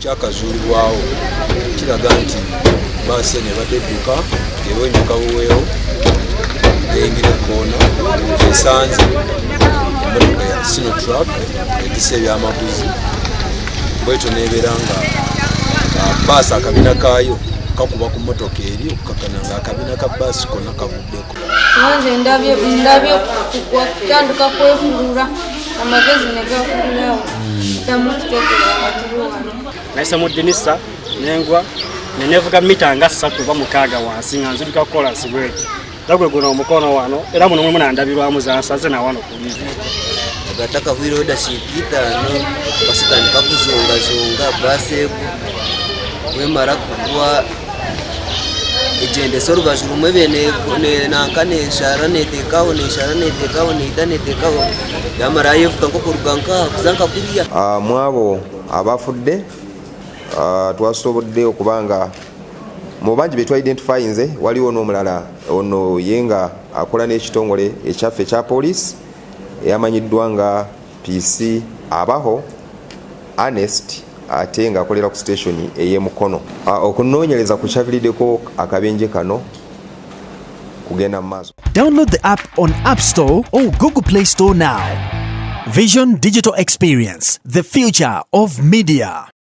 kyakazuulibwawo kiraga nti baasi eno ebadde edduka ng'ewennyuka buweewo ng'eyingira ekkoona esanze emmotoka ya sinotrak etisa ebyamaguzi bwetyo neebeera nga baasi akabina kaayo kakuba ku mmotoka eri okukakana ng'akabina ka baasi konna kavuddeko. Nze ndabye kutandika kwefulula amagezi ne gafulirawo ddamu okuteekera amatiri wano. Nayise mu ddinisa nengwa nenevuga mita nga 3 oba 6 wansi nga nzirika kukola nsibweki dagwe guno omukono wano era muno mwe nandabirwamu zansaze na wano kulivi agataka hwiro da shipitano basitandika kuzongazonga baseku wemara kugwa ejende sorubaje rumwe bene nankane nshara netekaho neida netekaho yamara yefuka nko kuruganka kuzanka kuriya mwabo abafudde twasobodde okubanga mu bangi betwa identifyinze waliwo n'omulala ono yenga akola n'ekitongole ekyaffe ekya poliisi eyamanyiddwa nga PC abaho Honest ate nga akolera ku station ey'Emukono. Okunoonyereza ku kyaviiriddeko akabenje kano kugenda mu maaso. Download the app on App Store or Google Play Store now. Vision Digital Experience, the future of media.